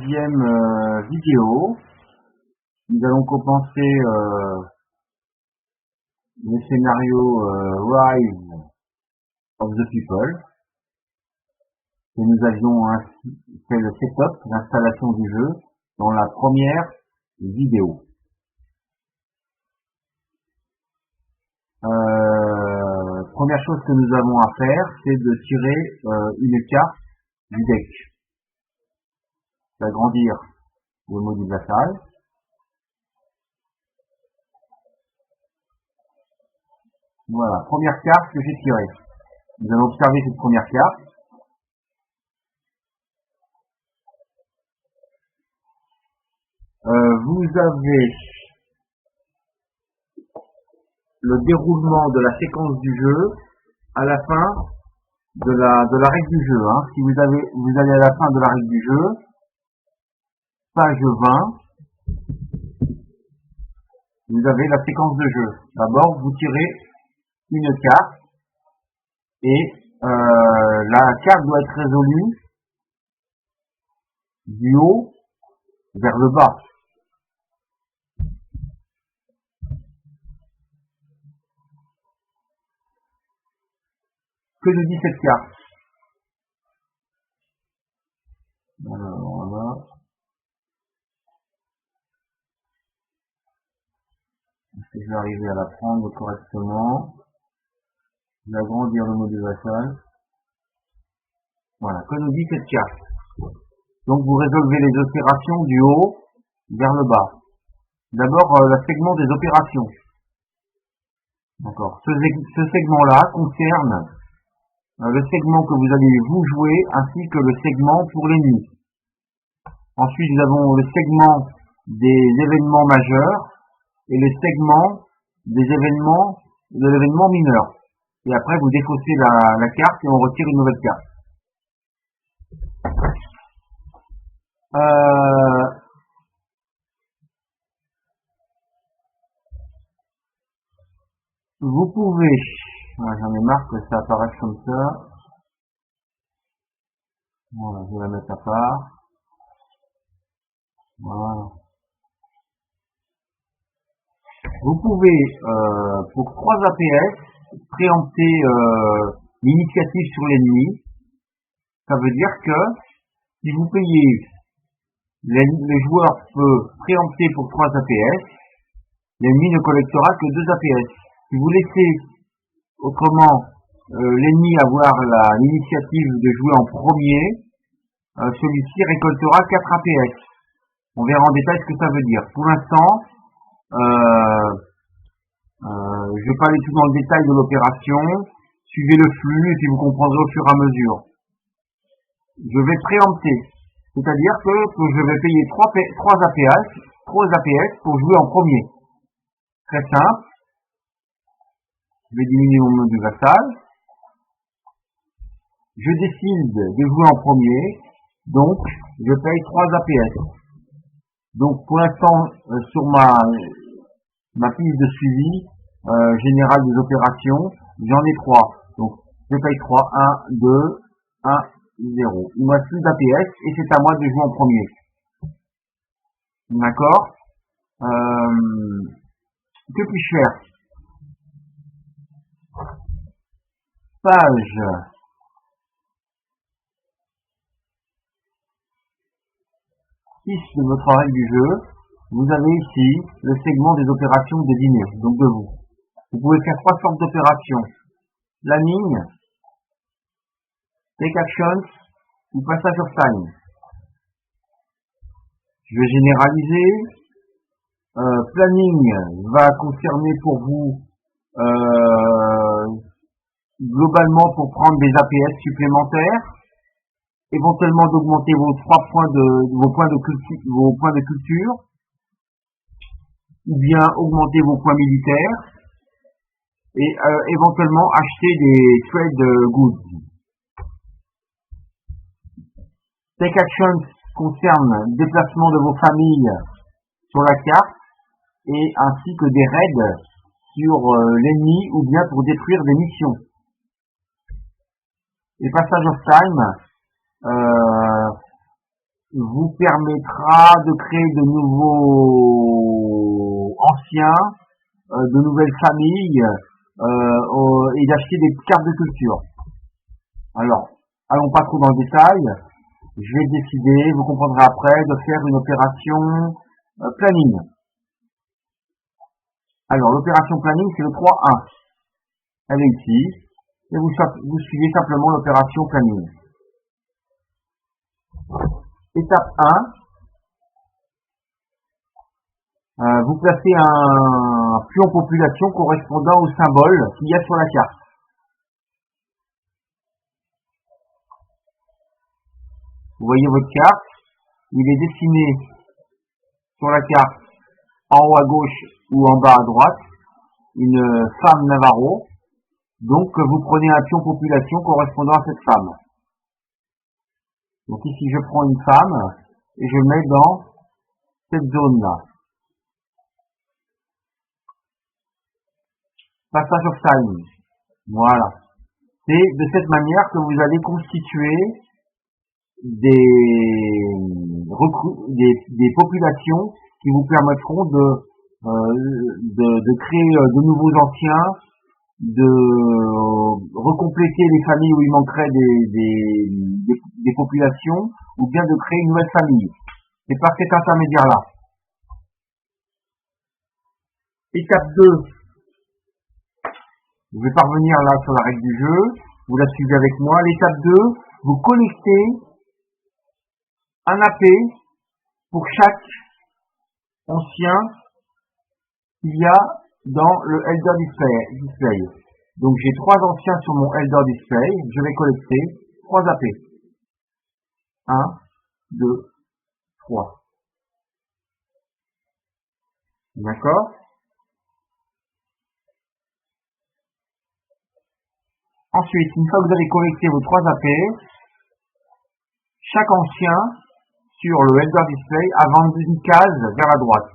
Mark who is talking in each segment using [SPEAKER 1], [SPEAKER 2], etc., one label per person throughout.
[SPEAKER 1] deuxième vidéo. Nous allons commencer le scénario Rise of the People. Et nous avions fait le setup, l'installation du jeu, dans la première vidéo. Première chose que nous avons à faire, c'est de tirer une carte du deck. D'agrandir le module vassal. Voilà, première carte que j'ai tirée. Nous allons observer cette première carte. Vous avez le déroulement de la séquence du jeu à la fin de la règle du jeu. Si vous allez à la fin de la règle du jeu, page 20, vous avez la séquence de jeu. D'abord, vous tirez une carte et la carte doit être résolue du haut vers le bas. Que nous dit cette carte? Alors, voilà. Est-ce que je vais arriver à la prendre correctement? D'agrandir le module vassal. Voilà, que nous dit cette carte? Donc vous résolvez les opérations du haut vers le bas. D'abord, le segment des opérations. D'accord. Ce segment-là concerne le segment que vous allez vous jouer ainsi que le segment pour l'ennemi. Ensuite, nous avons le segment des événements majeurs et le segment des événements de l'événement mineur. Et après, vous défaussez la carte et on retire une nouvelle carte. Vous pouvez, j'en ai marre que ça apparaisse comme ça. Voilà, je vais la mettre à part. Voilà. Vous pouvez, pour 3 APS, préempter l'initiative sur l'ennemi. Ça veut dire que si vous payez, le joueur peut préempter pour 3 APS, l'ennemi ne collectera que 2 APS. Si vous laissez autrement l'ennemi avoir l'initiative de jouer en premier, celui-ci récoltera 4 APS. On verra en détail ce que ça veut dire. Pour l'instant, je ne vais pas aller tout dans le détail de l'opération. Suivez le flux et puis vous comprendrez au fur et à mesure. Je vais préempter. C'est-à-dire que je vais payer 3 APS pour jouer en premier. Très simple. Je vais diminuer mon module vassal. Je décide de jouer en premier. Donc, je paye 3 APS. Donc, pour l'instant, sur ma piste de suivi générale des opérations, j'en ai 3. Donc, je paye 3. 1, 2, 1, 0. Il me reste plus d'APS et c'est à moi de jouer en premier. D'accord? Que puis-je faire? Page 6 de votre règle du jeu, vous avez ici le segment des opérations désignées, donc de vous. Vous pouvez faire 3 sortes d'opérations. Planning, take actions ou passage of time. Je vais généraliser. Planning va concerner pour vous globalement pour prendre des APS supplémentaires, éventuellement d'augmenter vos points de culture, ou bien augmenter vos points militaires, et éventuellement acheter des trade goods. Take actions concerne le déplacement de vos familles sur la carte, et ainsi que des raids sur l'ennemi, ou bien pour détruire des missions. Et passage of time vous permettra de créer de nouveaux anciens, de nouvelles familles, et d'acheter des cartes de culture. Alors, allons pas trop dans le détail. Je vais décider, vous comprendrez après, de faire une opération planning. Alors, l'opération planning, c'est le 3-1. Elle est ici. Et vous suivez simplement l'opération planning. Étape 1. Vous placez un pion population correspondant au symbole qu'il y a sur la carte. Vous voyez votre carte. Il est dessiné sur la carte en haut à gauche ou en bas à droite une femme Navarro. Donc vous prenez un pion population correspondant à cette femme. Donc ici je prends une femme et je mets dans cette zone-là. Passage of time. Voilà. C'est de cette manière que vous allez constituer des populations qui vous permettront de créer de nouveaux anciens, de recompléter les familles où il manquerait des populations, ou bien de créer une nouvelle famille. C'est par cet intermédiaire-là. Étape 2. Je vais parvenir là sur la règle du jeu. Vous la suivez avec moi. L'étape 2, vous collectez un AP pour chaque ancien qu'il y a dans le Elder Display. Donc j'ai 3 anciens sur mon Elder Display. Je vais collecter 3 AP. 1, 2, 3. D'accord? Ensuite, une fois que vous avez collecté vos 3 AP, chaque ancien sur le Elder Display avance une case vers la droite.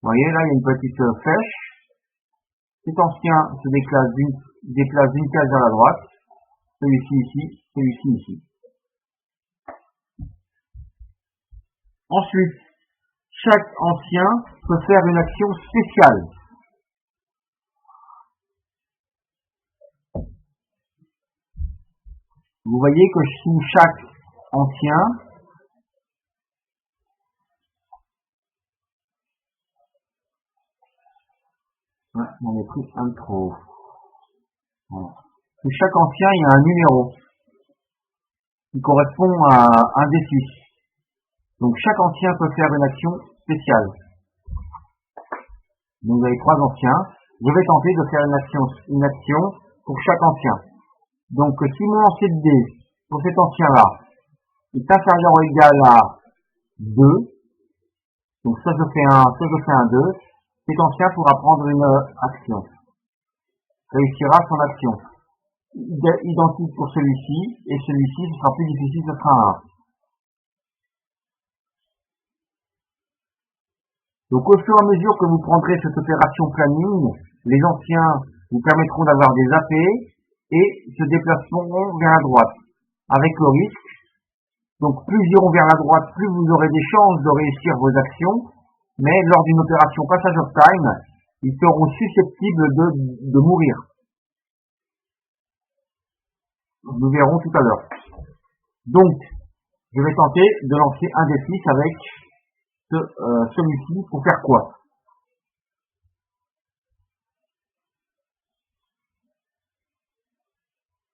[SPEAKER 1] Vous voyez, là, il y a une petite flèche. Cet ancien se déplace d'une case vers la droite. Celui-ci ici, celui-ci ici. Ensuite, chaque ancien peut faire une action spéciale. Vous voyez que sous chaque ancien, j'en ai pris un de trop. Voilà. Sous chaque ancien, il y a un numéro qui correspond à un des 6. Donc chaque ancien peut faire une action spéciale. Donc vous avez 3 anciens. Je vais tenter de faire une action pour chaque ancien. Donc si mon lancer de dés pour cet ancien-là est inférieur ou égal à 2, donc ça je fais un 2, cet ancien pourra prendre une action. Réussira son action. Identique pour celui-ci, et celui-ci, ce sera plus difficile, ce sera un 1. Donc au fur et à mesure que vous prendrez cette opération planning, les anciens vous permettront d'avoir des AP et se déplaceront vers la droite. Avec le risque, donc plus ils iront vers la droite, plus vous aurez des chances de réussir vos actions, mais lors d'une opération passage of time, ils seront susceptibles de mourir. Nous verrons tout à l'heure. Donc, je vais tenter de lancer un des 6 avec celui-ci pour faire quoi?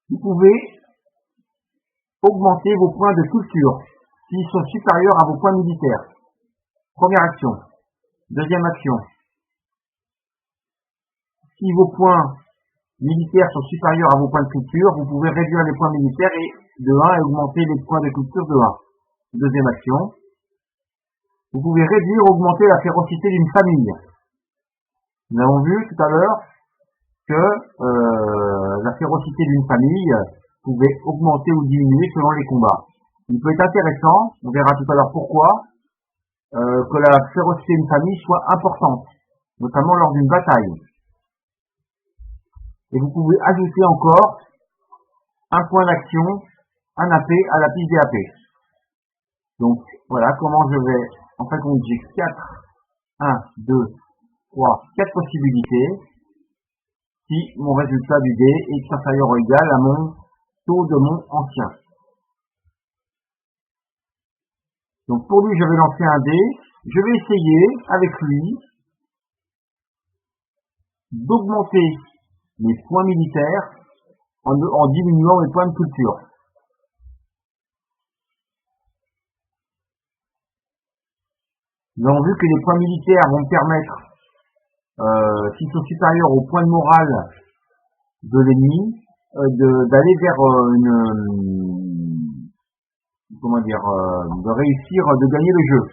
[SPEAKER 1] Vous pouvez augmenter vos points de culture s'ils sont supérieurs à vos points militaires. Première action. Deuxième action. Si vos points militaires sont supérieurs à vos points de culture, vous pouvez réduire les points militaires de 1 et augmenter les points de culture de 1. Deuxième action. Vous pouvez réduire ou augmenter la férocité d'une famille. Nous avons vu tout à l'heure que la férocité d'une famille pouvait augmenter ou diminuer selon les combats. Il peut être intéressant, on verra tout à l'heure pourquoi, que la férocité d'une famille soit importante, notamment lors d'une bataille. Et vous pouvez ajouter encore un point d'action, un AP à la piste des AP. Donc voilà comment je vais, en fait j'ai 1, 2, 3, 4 possibilités si mon résultat du dé est inférieur ou égal à mon taux de mon ancien. Donc pour lui je vais lancer un dé, je vais essayer avec lui d'augmenter mes points militaires en diminuant mes points de culture. Nous avons vu que les points militaires vont permettre, s'ils sont supérieurs au point de morale de l'ennemi, d'aller vers de réussir, de gagner le jeu.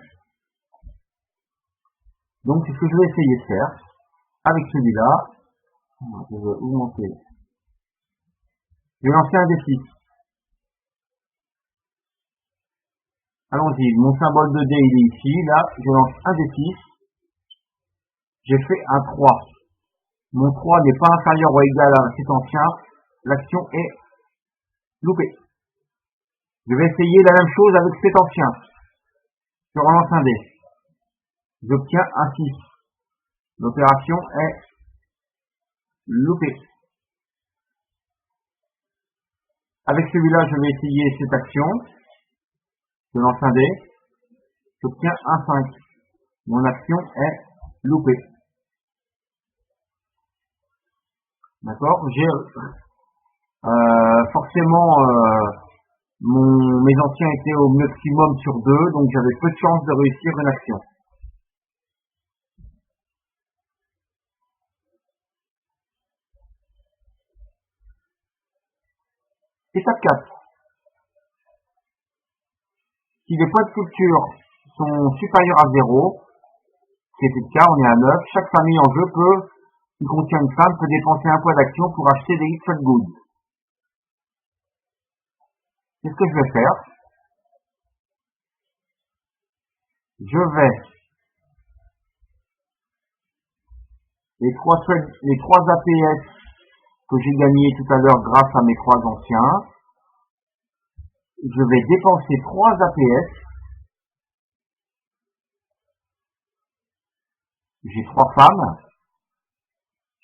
[SPEAKER 1] Donc c'est ce que je vais essayer de faire avec celui-là. Je vais augmenter. Je vais lancer un D6. Allons-y, mon symbole de dé il est ici, là, je lance un D6. J'ai fait un 3. Mon 3 n'est pas inférieur ou égal à cet ancien. L'action est loupée. Je vais essayer la même chose avec cet ancien. Je relance un dé. J'obtiens un 6. L'opération est loupée. Avec celui-là, je vais essayer cette action. Je lance un dé. J'obtiens un 5. Mon action est loupée. D'accord? J'ai forcément mes anciens étaient au maximum sur 2, donc j'avais peu de chance de réussir une action. Étape 4. Si les points de culture sont supérieurs à 0, c'était le cas, on est à 9, chaque famille en jeu qui contient une femme peut dépenser un point d'action pour acheter des trade goods. Qu'est-ce que je vais faire? Je vais les 3 APS que j'ai gagnés tout à l'heure grâce à mes 3 anciens, je vais dépenser 3 APS. J'ai 3 femmes.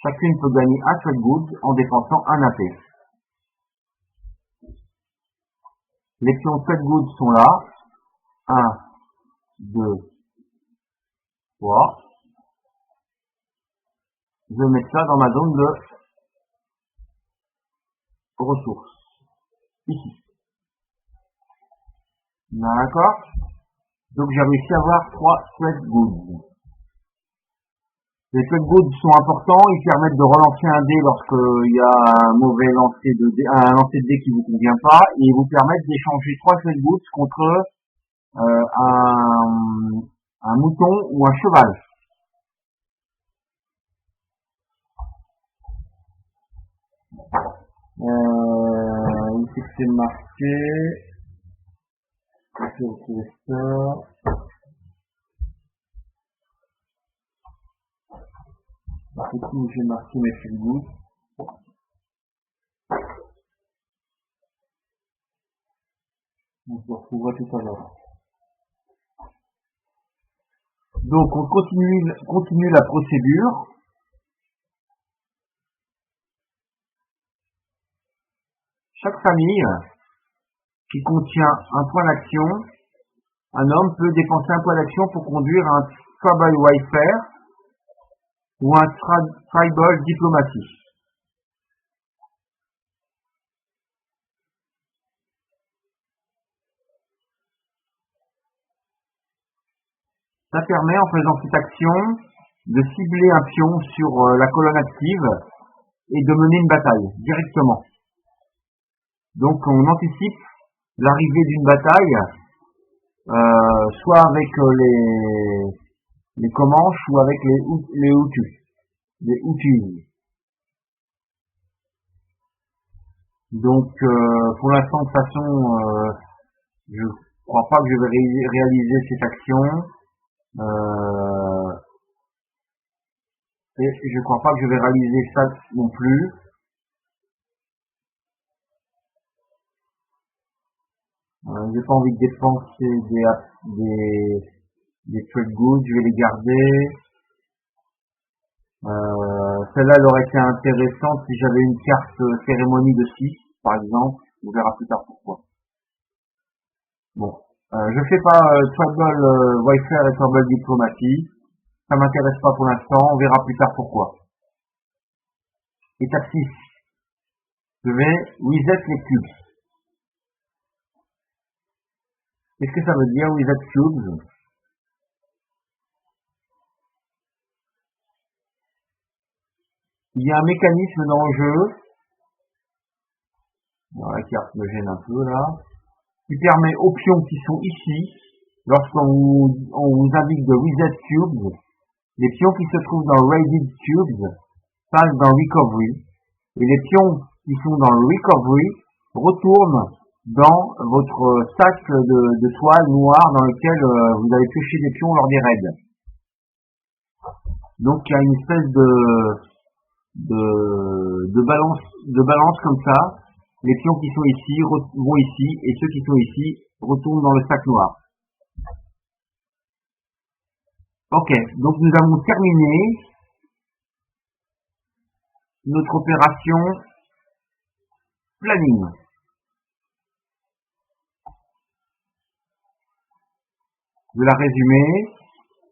[SPEAKER 1] Chacune peut gagner un trade good en dépensant un AP. Les pions trade good sont là. 1, 2, 3. Je vais mettre ça dans ma zone de ressources. Ici. D'accord? Donc j'ai réussi à avoir 3 trade goods. Les trade goods sont importants, ils permettent de relancer un dé lorsqu'il y a un mauvais lancer de dé, un lancer de dé qui vous convient pas, et ils vous permettent d'échanger 3 trade goods contre un mouton ou un cheval. Ici c'est marqué. Je vais retrouver ça. Du coup, j'ai marqué mes trade goods. On se retrouvera tout à l'heure. Donc on continue la procédure. Chaque famille qui contient un point d'action, un homme peut dépenser un point d'action pour conduire un tribal warfare ou un tribal diplomatie. Ça permet, en faisant cette action, de cibler un pion sur la colonne active et de mener une bataille directement. Donc on anticipe l'arrivée d'une bataille, soit avec les Comanches ou avec les Hutus. Donc pour l'instant, de toute façon, je crois pas que je vais réaliser cette action. Et je crois pas que je vais réaliser ça non plus. J'ai pas envie de dépenser des trade goods, je vais les garder. Celle-là, elle aurait été intéressante si j'avais une carte cérémonie de 6, par exemple. On verra plus tard pourquoi. Bon. Je fais pas Tribal Warfare et Tribal Diplomatie. Ça m'intéresse pas pour l'instant, on verra plus tard pourquoi. Étape 6. Je vais reset les cubes. Qu'est-ce que ça veut dire reset cubes? Il y a un mécanisme dans le jeu. Bon, la carte me gêne un peu là. Qui permet aux pions qui sont ici, lorsqu'on vous indique de reset cubes, les pions qui se trouvent dans raided cubes passent dans recovery. Et les pions qui sont dans le recovery retournent dans votre sac de toile noire dans lequel vous avez pioché des pions lors des raids. Donc il y a une espèce de balance comme ça. Les pions qui sont ici vont ici et ceux qui sont ici retournent dans le sac noir. Ok, donc nous avons terminé notre opération planning. Je vais la résumer.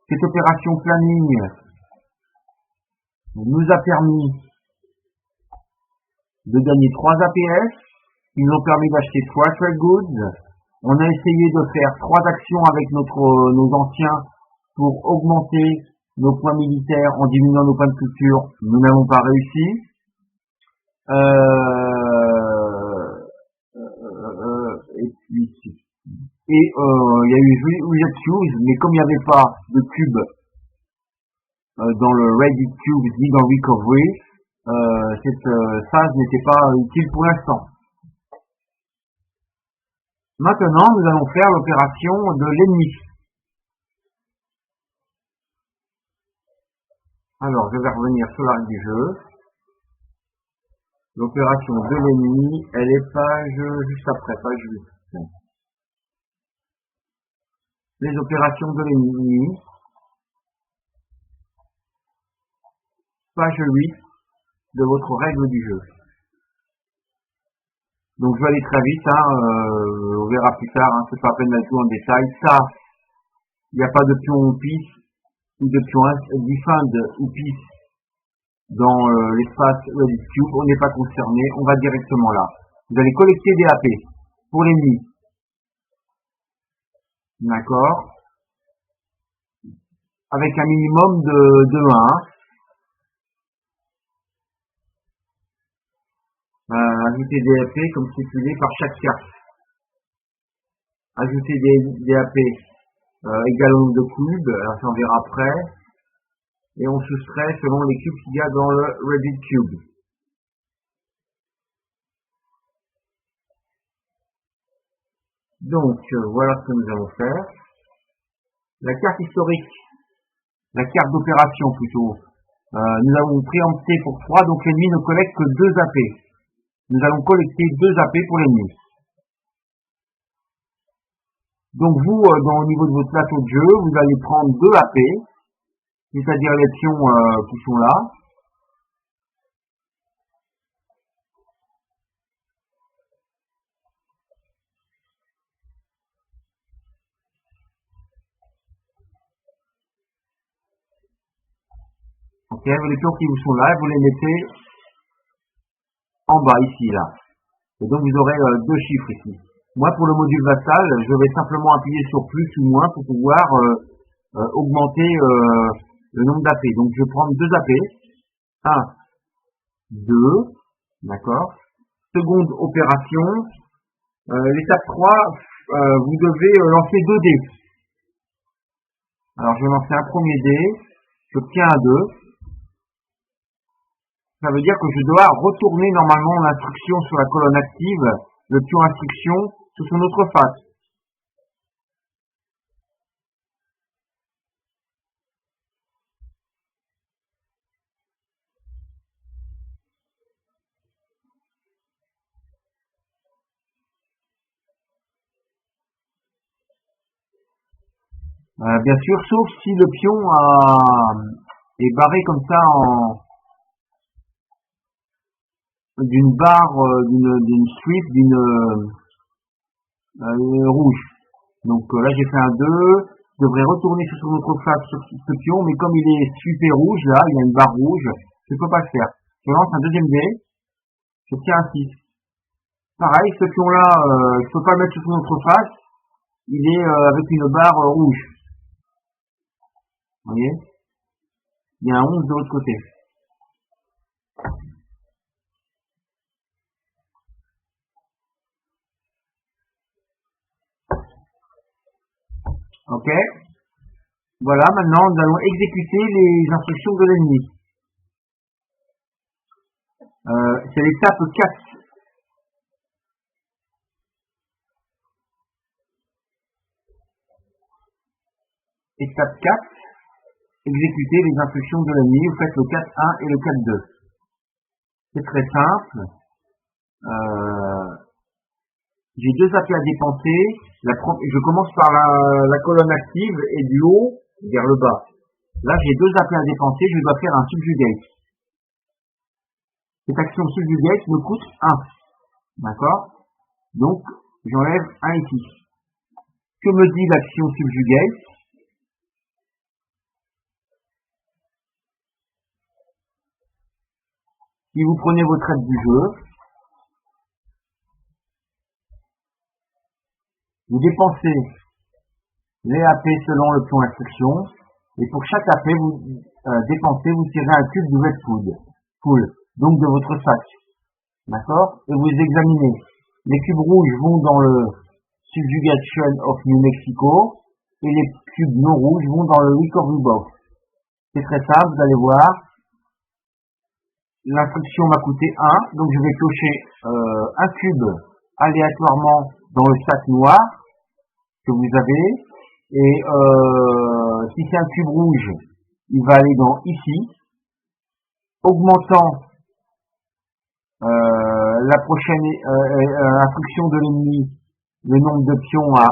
[SPEAKER 1] Cette opération planning nous a permis de gagner 3 APS. Ils nous ont permis d'acheter 3 trade goods. On a essayé de faire 3 actions avec nos anciens pour augmenter nos points militaires en diminuant nos points de culture. Nous n'avons pas réussi. Et il y a eu reset cubes, mais comme il n'y avait pas de cube dans le ready cube ni dans recovery, cette phase n'était pas utile pour l'instant. Maintenant, nous allons faire l'opération de l'ennemi. Alors, je vais revenir sur la règle du jeu. L'opération de l'ennemi, elle est page juste après, page 8. Les opérations de l'ennemi, page 8 de votre règle du jeu. Donc je vais aller très vite, on verra plus tard, c'est pas la peine d'aller tout en détail. Ça, il n'y a pas de pion peace ou de pion defend ou peace dans l'espace Ready Cube, on n'est pas concerné, on va directement là. Vous allez collecter des AP pour l'ennemi. D'accord? Avec un minimum de 1. Ajouter des AP comme stipulé par chaque carte. Ajouter des AP égal au nombre de cubes, alors ça on verra après. Et on soustrait selon les cubes qu'il y a dans le Ready Cube. Donc voilà ce que nous allons faire. La carte historique, la carte d'opération plutôt, nous avons préempté pour 3, donc l'ennemi ne collecte que 2 AP. Nous allons collecter 2 AP pour l'ennemi. Donc vous, au niveau de votre plateau de jeu, vous allez prendre 2 AP, c'est-à-dire les pions qui sont là. Ok, les pions qui vous sont là, vous les mettez en bas ici, là. Et donc vous aurez 2 chiffres ici. Moi, pour le module vassal, je vais simplement appuyer sur plus ou moins pour pouvoir augmenter le nombre d'AP. Donc je vais prendre 2 AP. 1, 2, d'accord. Seconde opération, l'étape 3, vous devez lancer 2 dés. Alors je vais lancer un premier dé, j'obtiens un 2. Ça veut dire que je dois retourner normalement l'instruction sur la colonne active, le pion instruction, sur son autre face. Bien sûr, sauf si le pion est barré comme ça d'une barre, d'une strip, d'une rouge. Donc là j'ai fait un 2, je devrais retourner sur son autre face sur ce pion, mais comme il est super rouge, là, il y a une barre rouge, je ne peux pas le faire. Je lance un deuxième dé, je tiens un 6. Pareil, ce pion-là, je peux pas le mettre sur son autre face, il est avec une barre rouge. Vous voyez? Il y a un 11 de l'autre côté. Ok? Voilà, maintenant nous allons exécuter les instructions de l'ennemi. C'est l'étape 4. Étape 4. Exécuter les instructions de l'ennemi. Vous faites le 4-1 et le 4-2. C'est très simple. J'ai deux AP à dépenser. Je commence par la colonne active et du haut vers le bas. Là, j'ai deux AP à dépenser. Je dois faire un subjugate. Cette action subjugate me coûte 1. D'accord? Donc, j'enlève 1 ici. Que me dit l'action subjugate? Si vous prenez vos traites du jeu, vous dépensez les AP selon le pion instruction, et pour chaque AP, vous dépensez, vous tirez un cube de wet full, donc de votre sac. D'accord? Et vous examinez. Les cubes rouges vont dans le Subjugation of New Mexico, et les cubes non rouges vont dans le Recovery Box. C'est très simple, vous allez voir. L'instruction m'a coûté 1, donc je vais piocher un cube aléatoirement dans le sac noir que vous avez, et si c'est un cube rouge, il va aller dans ici, augmentant la prochaine instruction de l'ennemi, le nombre de pions à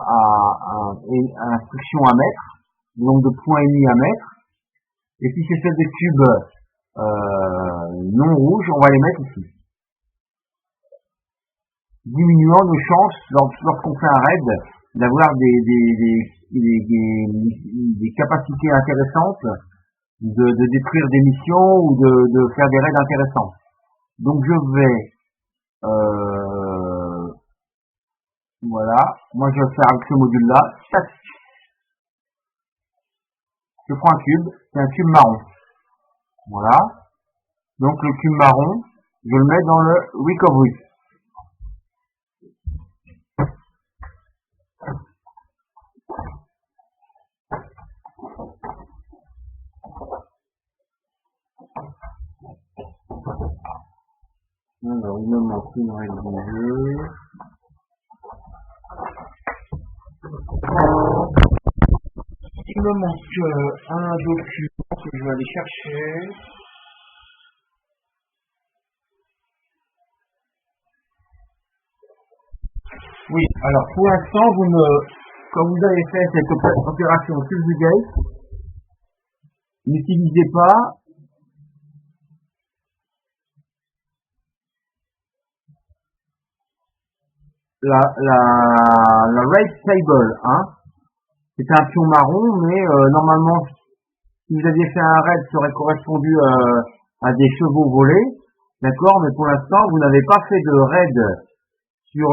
[SPEAKER 1] instruction à mettre, le nombre de points ennemis à mettre, et si c'est des cubes non rouges, on va les mettre ici, diminuant nos chances lorsqu'on fait un raid d'avoir des capacités intéressantes de détruire des missions ou de faire des raids intéressants. Donc je vais voilà, moi je vais faire avec ce module là, je prends un cube, c'est un cube marron. Voilà. Donc le cube marron, je le mets dans le recovery. Alors, il me manque une règle du jeu. Il me manque un document que je vais aller chercher. Oui, alors pour l'instant, quand vous avez fait cette opération subjugate, n'utilisez pas la raid table, hein. C'est un pion marron, mais normalement, si vous aviez fait un raid, ça aurait correspondu à des chevaux volés, d'accord, mais pour l'instant, vous n'avez pas fait de raid sur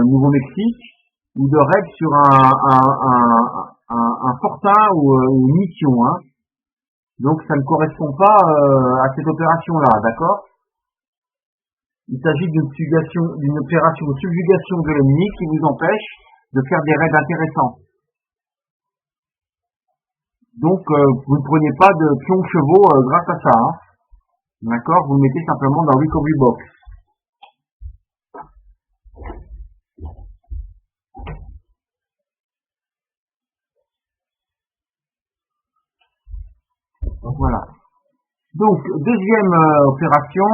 [SPEAKER 1] Nouveau-Mexique, ou de raid sur un fortin ou une mission, hein. Donc ça ne correspond pas à cette opération-là, d'accord? Il s'agit d'une opération de subjugation de l'ennemi qui vous empêche de faire des raids intéressants. Donc vous ne prenez pas de pions chevaux grâce à ça, hein. D'accord? Vous le mettez simplement dans le recovery box. Voilà. Donc, deuxième opération,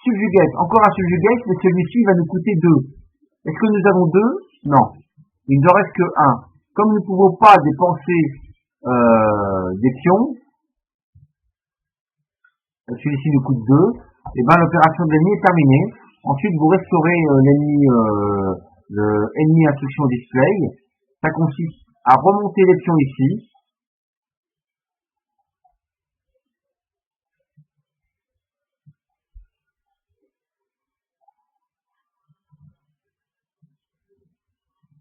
[SPEAKER 1] subjugate. Encore un subjugate, mais celui-ci va nous coûter 2. Est-ce que nous avons 2? Non. Il ne nous en reste que 1. Comme nous ne pouvons pas dépenser des pions, celui-ci nous coûte 2, et ben l'opération de l'ennemi est terminée. Ensuite, vous restaurez l'ennemi, le ennemi instruction display. Ça consiste à remonter les pions ici.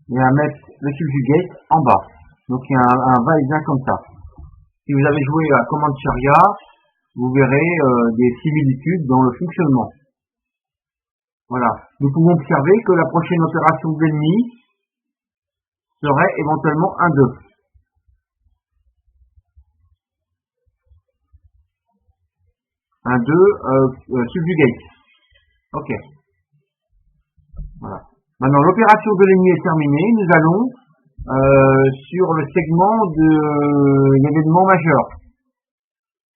[SPEAKER 1] Et à mettre le subjugate en bas. Donc il y a un va-et-vient comme ça. Si vous avez joué à Command Chariot, vous verrez des similitudes dans le fonctionnement. Voilà. Nous pouvons observer que la prochaine opération de l'ennemi serait éventuellement un 2. Un 2 subjugate. Ok. Voilà. Maintenant, l'opération de l'ennemi est terminée. Nous allons sur le segment de l'événement majeur.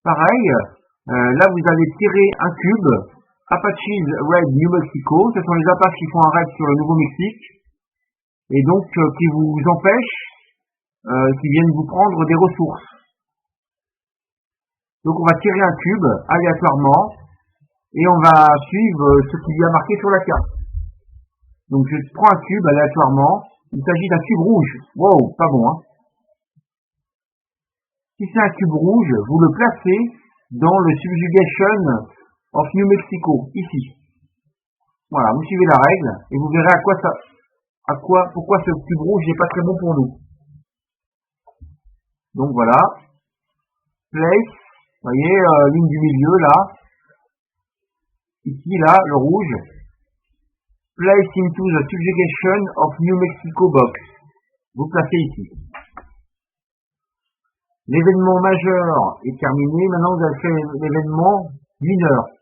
[SPEAKER 1] Pareil, là vous allez tirer un cube. Apaches Raid New Mexico. Ce sont les Apaches qui font un raid sur le Nouveau-Mexique. Et donc qui vous empêchent, qui viennent vous prendre des ressources. Donc on va tirer un cube aléatoirement et on va suivre ce qu'il y a marqué sur la carte. Donc je prends un cube aléatoirement. Il s'agit d'un cube rouge. Wow, pas bon, hein. Si c'est un cube rouge, vous le placez dans le Subjugation of New Mexico, ici. Voilà, vous suivez la règle et vous verrez pourquoi ce cube rouge n'est pas très bon pour nous. Donc voilà. Place, vous voyez, ligne du milieu là. Ici, là, le rouge. Place into the Subjugation of New Mexico box. Vous placez ici. L'événement majeur est terminé. Maintenant, vous avez fait l'événement mineur.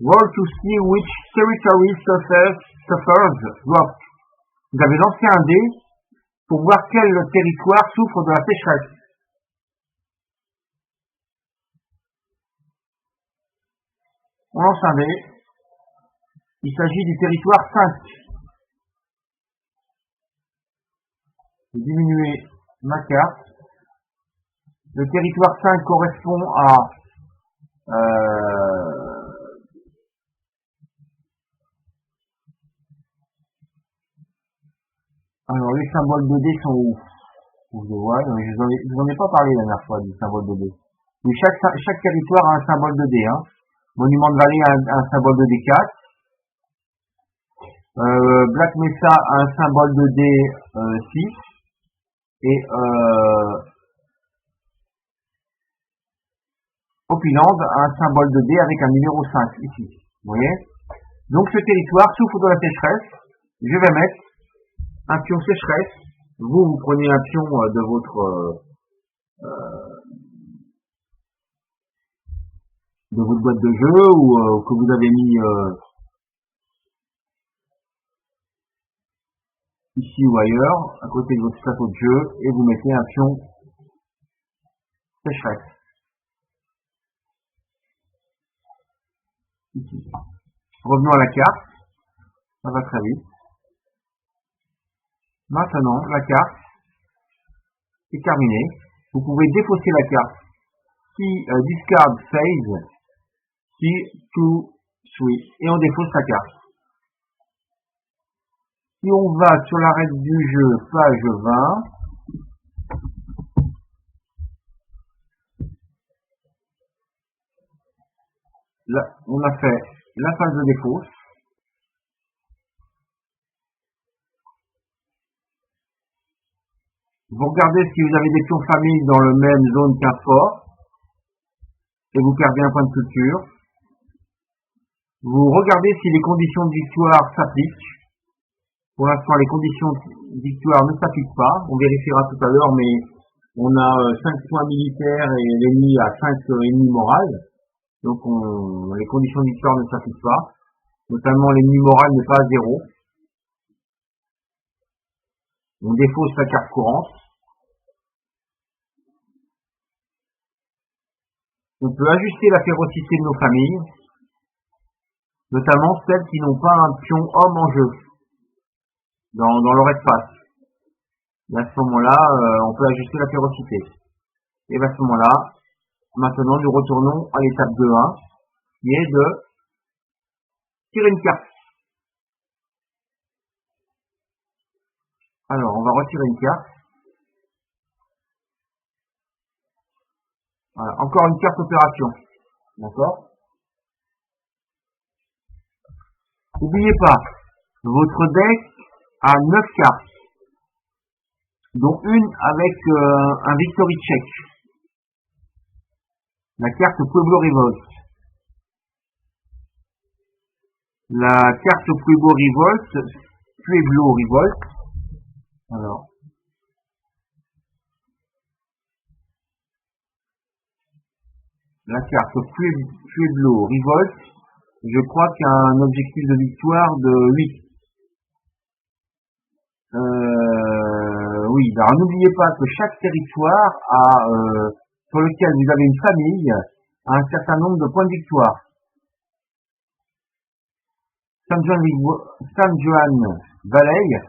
[SPEAKER 1] Roll to see which territory suffers drought. Vous avez lancé un dé pour voir quel territoire souffre de la sécheresse. On lance un dé. Il s'agit du territoire 5. Je vais diminuer ma carte. Le territoire 5 correspond à alors les symboles de dés sont où? Je vous en ai pas parlé la dernière fois du symbole de dés. Mais chaque territoire a un symbole de dés. Hein. Monument de Vallée a un symbole de D4. Black Mesa a un symbole de D6. Et Opulence a un symbole de D avec un numéro 5 ici. Vous voyez? Donc ce territoire souffre de la sécheresse. Je vais mettre un pion sécheresse. Vous prenez un pion de votre boîte de jeu ou que vous avez mis ici ou ailleurs, à côté de votre plateau de jeu, et vous mettez un pion sécheresse. Ici. Revenons à la carte. Ça va très vite. Maintenant, la carte est terminée. Vous pouvez défausser la carte. Si discard phase, si to switch, et on défausse la carte. Si on va sur la règle du jeu, page 20, là, on a fait la phase de défausse. Vous regardez si vous avez des pions famille dans le même zone qu'un fort, et vous perdez un point de culture. Vous regardez si les conditions de victoire s'appliquent. Pour l'instant, les conditions de victoire ne s'appliquent pas. On vérifiera tout à l'heure, mais on a 5 points militaires et l'ennemi a 5 ennemis moraux. Donc les conditions de victoire ne s'appliquent pas. Notamment l'ennemi moral n'est pas à 0. On défausse la carte courante. On peut ajuster la férocité de nos familles, notamment celles qui n'ont pas un pion homme en jeu dans leur espace. Et à ce moment-là, on peut ajuster la férocité. Et à ce moment-là, maintenant, nous retournons à l'étape 2-1, qui est de tirer une carte. Alors, on va retirer une carte. Voilà, encore une carte opération. D'accord? N'oubliez pas, votre deck a 9 cartes, dont une avec un Victory Check. La carte Pueblo Revolt. La carte Pueblo Revolt. Alors. La carte Pueblo Revolt, je crois qu'il y a un objectif de victoire de 8. Oui, alors n'oubliez pas que chaque territoire sur lequel vous avez une famille a un certain nombre de points de victoire. San Juan Valley,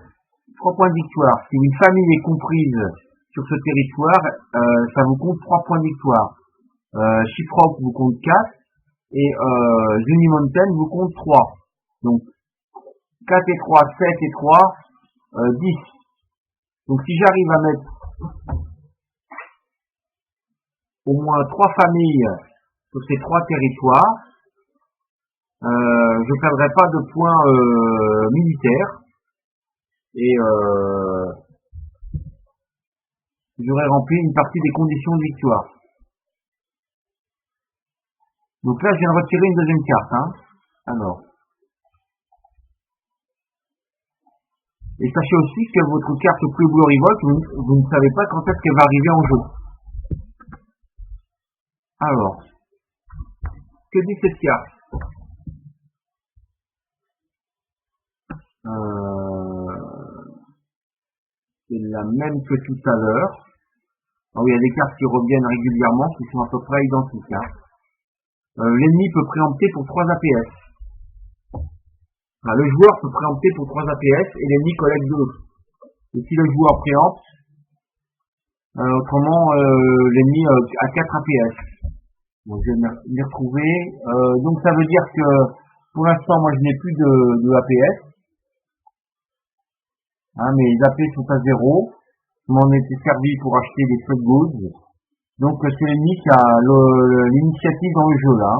[SPEAKER 1] 3 points de victoire. Si une famille est comprise sur ce territoire, ça vous compte 3 points de victoire. Shiprock vous compte 4 et Zuni Mountain vous compte 3. Donc 4 et 3, 7 et 3, 10. Donc si j'arrive à mettre au moins 3 familles sur ces 3 territoires, je ne perdrai pas de points militaires et j'aurai rempli une partie des conditions de victoire. Donc là, je viens de retirer une deuxième carte. Alors. Et sachez aussi que votre carte Pueblo Revolt, vous ne savez pas quand est-ce qu'elle va arriver en jeu. Alors. Que dit cette carte? C'est la même que tout à l'heure. Alors, il y a des cartes qui reviennent régulièrement, qui sont à peu près identiques. L'ennemi peut préempter pour 3 APS. Le joueur peut préempter pour 3 APS et l'ennemi collecte 2. Et si le joueur préempte, autrement l'ennemi a 4 APS. Donc je vais m'y retrouver. Donc ça veut dire que pour l'instant moi je n'ai plus de APS. Mes AP sont à 0. Je m'en étais servi pour acheter des trade goods. Donc c'est l'ennemi qui a l'initiative dans le jeu là.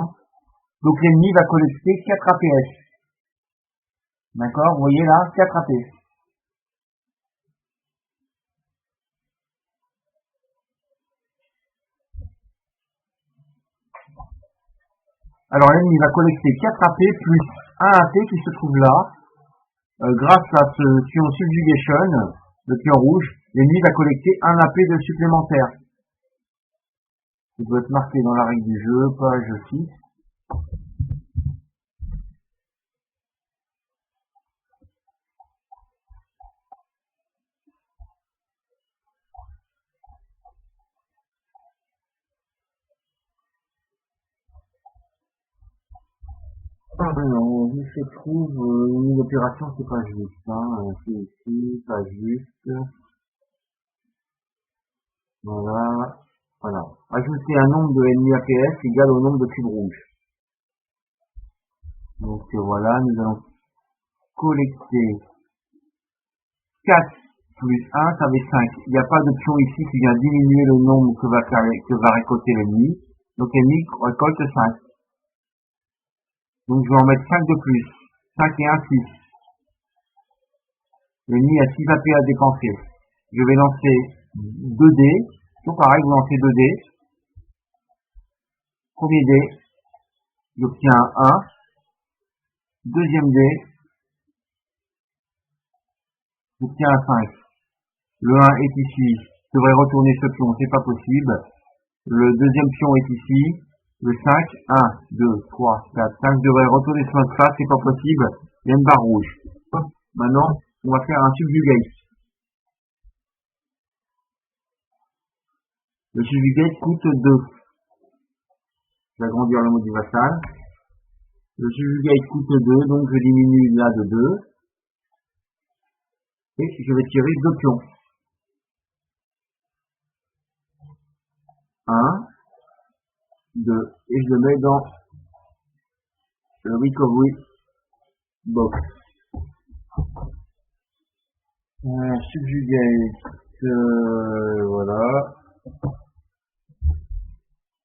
[SPEAKER 1] Donc l'ennemi va collecter 4 APS. D'accord, vous voyez là, 4 APS. Alors l'ennemi va collecter 4 AP plus 1 AP qui se trouve là. Grâce à ce pion Subjugation, le pion rouge, l'ennemi va collecter 1 AP de supplémentaire. Il doit être marqué dans la règle du jeu, page 6. Non, il se trouve une opération, c'est pas juste. C'est ici, pas juste. Voilà. Voilà. Ajouter un nombre de ennemis APS égal au nombre de cubes rouges. Donc voilà, nous allons collecter 4 plus 1, ça fait 5. Il n'y a pas d'option ici qui vient diminuer le nombre que va récolter l'ennemi. Donc l'ennemi récolte 5. Donc je vais en mettre 5 de plus. 5 et 1, 6. L'ennemi a 6 AP à dépenser. Je vais lancer 2 dés. Tout pareil, vous lancez 2 dés. Premier dé, j'obtiens un 1. Deuxième dé, j'obtiens un 5. Le 1 est ici. Je devrais retourner ce pion, c'est pas possible. Le deuxième pion est ici. Le 5, 1, 2, 3, 4, 5. Je devrais retourner ce là, c'est pas possible. Il y a une barre rouge. Maintenant, on va faire un subjugate. Le subjugate coûte 2. Je vais agrandir le mot du vassal. Le subjugate coûte 2, donc je diminue là de 2. Et je vais tirer 2 pions. 1, 2, et je le mets dans le recovery box. Subjugate, voilà.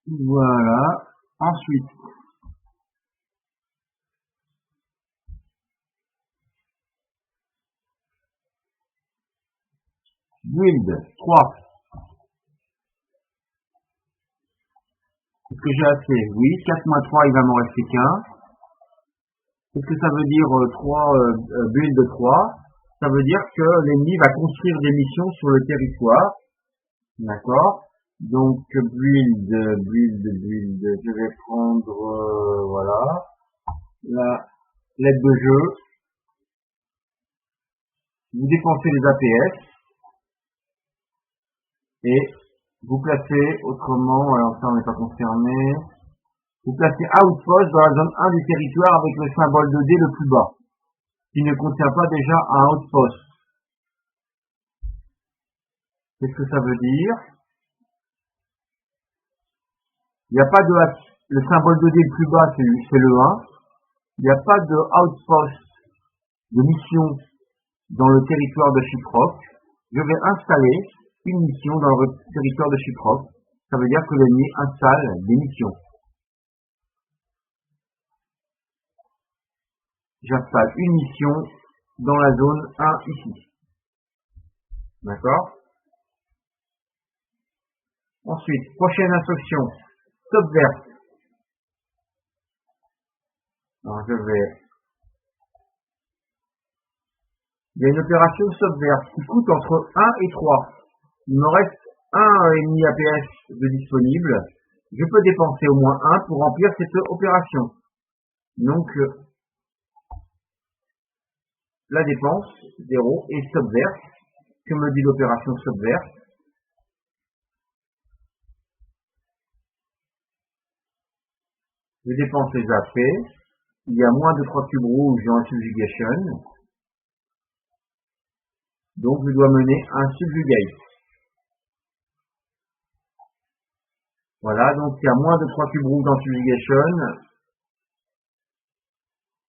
[SPEAKER 1] Voilà. Ensuite, build 3. Est-ce que j'ai assez? Oui, 4 moins 3, il va m'en rester qu'un. Qu'est-ce que ça veut dire 3 build 3? Ça veut dire que l'ennemi va construire des missions sur le territoire. D'accord? Donc build, je vais prendre voilà la l'aide de jeu. Vous dépensez les APS et vous placez autrement, alors ça on n'est pas concerné, vous placez outpost dans la zone 1 du territoire avec le symbole de D le plus bas, qui ne contient pas déjà un outpost. Qu'est-ce que ça veut dire? Il n'y a pas de, le symbole de D le plus bas c'est le 1, il n'y a pas de outpost de mission dans le territoire de Shiprock. Je vais installer une mission dans le territoire de Shiprock. Ça veut dire que l'ennemi installe des missions. J'installe une mission dans la zone 1 ici. D'accord? Ensuite, prochaine instruction, subvert. Alors je vais... Il y a une opération subvert qui coûte entre 1 et 3. Il me reste 1,5 APS de disponible. Je peux dépenser au moins 1 pour remplir cette opération. Donc, la dépense, 0, et subvert. Que me dit l'opération subvert? Je dépense les AP. Il y a moins de 3 cubes rouges en subjugation. Donc, je dois mener un subjugate. Voilà, donc il y a moins de 3 cubes rouges en subjugation.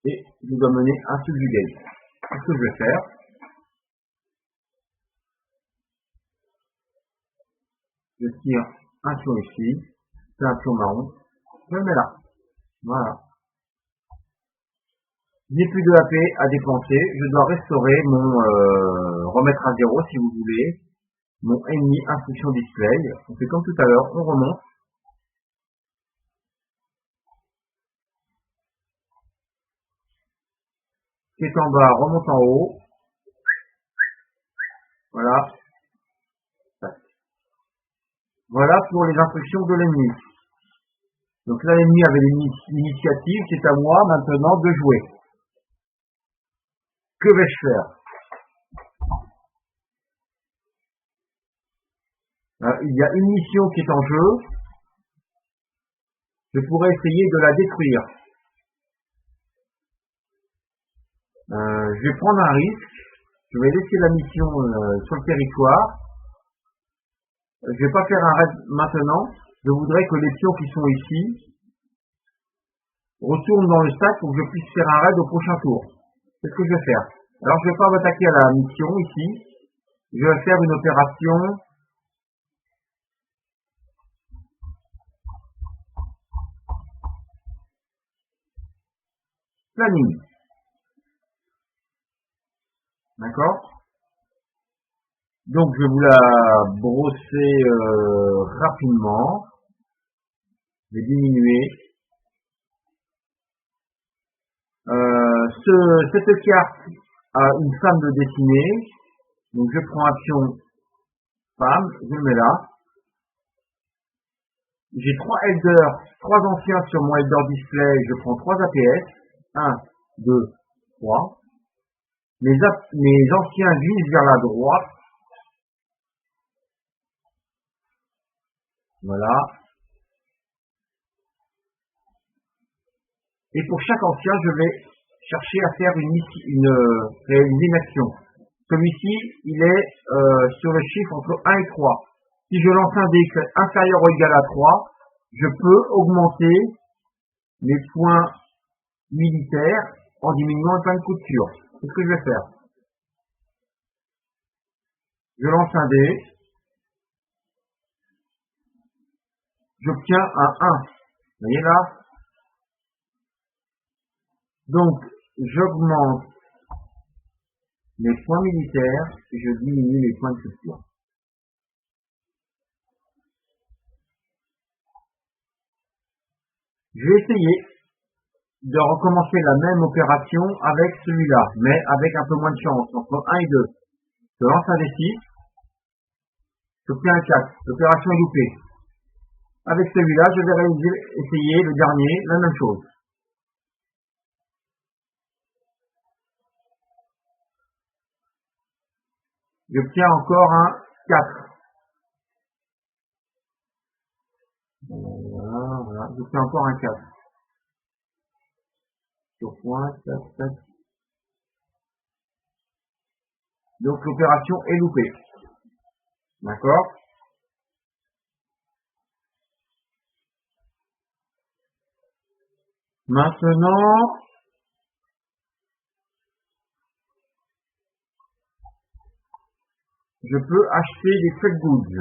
[SPEAKER 1] Et je dois mener un subjugate. Qu'est-ce que je vais faire? Je tire un pion ici. C'est un pion marron. Je le mets là. Voilà. Je n'ai plus de AP à dépenser. Je dois restaurer mon... remettre à 0 si vous voulez. Mon ennemi instruction display. On fait comme tout à l'heure. On remonte. Ce qui est en bas remonte en haut. Voilà. Voilà pour les instructions de l'ennemi. Donc là, l'ennemi avait l'initiative. C'est à moi maintenant de jouer. Que vais-je faire? Il y a une mission qui est en jeu. Je pourrais essayer de la détruire. Je vais prendre un risque. Je vais laisser la mission sur le territoire. Je vais pas faire un raid maintenant. Je voudrais que les pions qui sont ici retournent dans le stack pour que je puisse faire un raid au prochain tour. C'est ce que je vais faire. Alors je vais pas m'attaquer à la mission ici. Je vais faire une opération planning. D'accord? Donc je vais vous la brosser rapidement. Je vais diminuer. Cette carte a une femme de dessinée. Donc je prends un pion femme, je le mets là. J'ai 3 elders, 3 anciens sur mon elder display, je prends 3 APS. 1, 2, 3. Mes anciens glissent vers la droite. Voilà. Et pour chaque ancien, je vais chercher à faire réaliser une action. Celui-ci, il est sur le chiffre entre 1 et 3. Si je lance un dé inférieur ou égal à 3, je peux augmenter mes points militaires en diminuant le point de couture. C'est ce que je vais faire. Je lance un dé. J'obtiens un 1. Vous voyez là? Donc, j'augmente les points militaires et je diminue les points de culture. Je vais essayer de recommencer la même opération avec celui-là, mais avec un peu moins de chance, entre 1 et 2. Je lance un D6, j'obtiens un 4. L'opération est loupée. Avec celui-là, je vais essayer le dernier, la même chose. J'obtiens encore un 4. Voilà, j'obtiens encore un 4. Sur point, tac, tac. Donc l'opération est loupée. D'accord? Maintenant, je peux acheter des trade goods.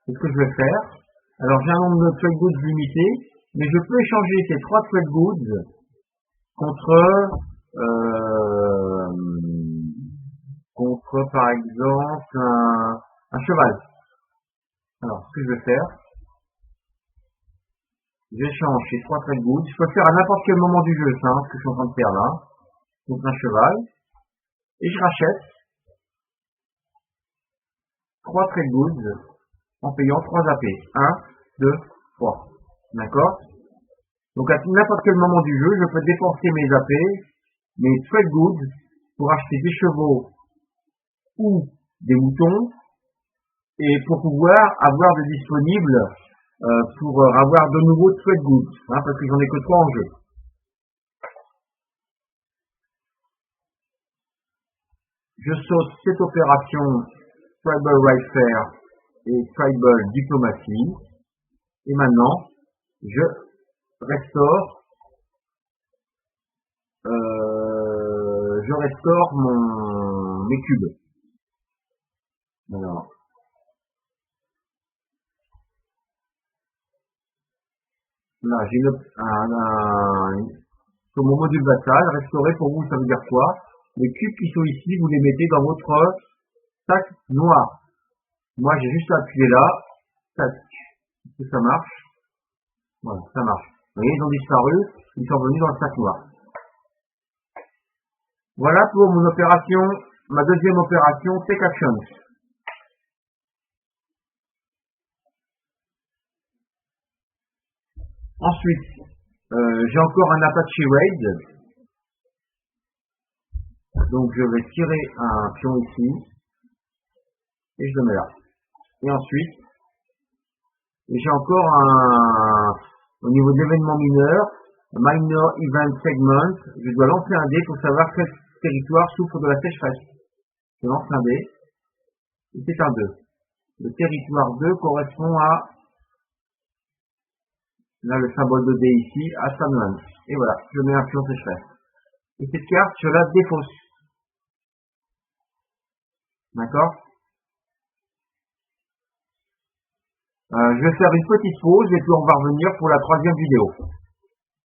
[SPEAKER 1] C'est ce que je vais faire. Alors j'ai un nombre de trade goods limité, mais je peux échanger ces 3 trade goods contre par exemple un cheval. Alors ce que je vais faire, j'échange ces 3 trade goods. Je peux le faire à n'importe quel moment du jeu, ça, ce que je suis en train de faire là, contre un cheval, et je rachète 3 trade goods en payant 3 AP. 1, 2, 3. D'accord? Donc à n'importe quel moment du jeu, je peux dépenser mes AP, mes trade goods, pour acheter des chevaux ou des moutons, et pour pouvoir avoir de disponibles, pour avoir de nouveaux trade goods, hein, parce que j'en ai que 3 en jeu. Je saute cette opération Tribal Right Fair et Tribal Diplomacy, et maintenant, je restaure mes cubes. Alors, là, j'ai sur mon module vassal, restaurer pour vous, ça veut dire quoi? Les cubes qui sont ici, vous les mettez dans votre sac noir. Moi, j'ai juste à appuyer là, tac. Est-ce que ça marche? Voilà, ça marche. Vous voyez, ils ont disparu, ils sont venus dans le sac noir. Voilà pour mon opération, ma deuxième opération, Take Actions. Ensuite, j'ai encore un Apache Raid. Donc je vais tirer un pion ici. Et je le mets là. Et ensuite, j'ai encore au niveau d'événements mineurs, Minor Event Segment. Je dois lancer un dé pour savoir quel territoire souffre de la sécheresse. Je lance un dé. Et c'est un 2. Le territoire 2 correspond à, là le symbole de dé ici, à Sunland. Et voilà, je mets un pion sécheresse. Et cette carte, je la défausse. D'accord? Je vais faire une petite pause et puis on va revenir pour la troisième vidéo.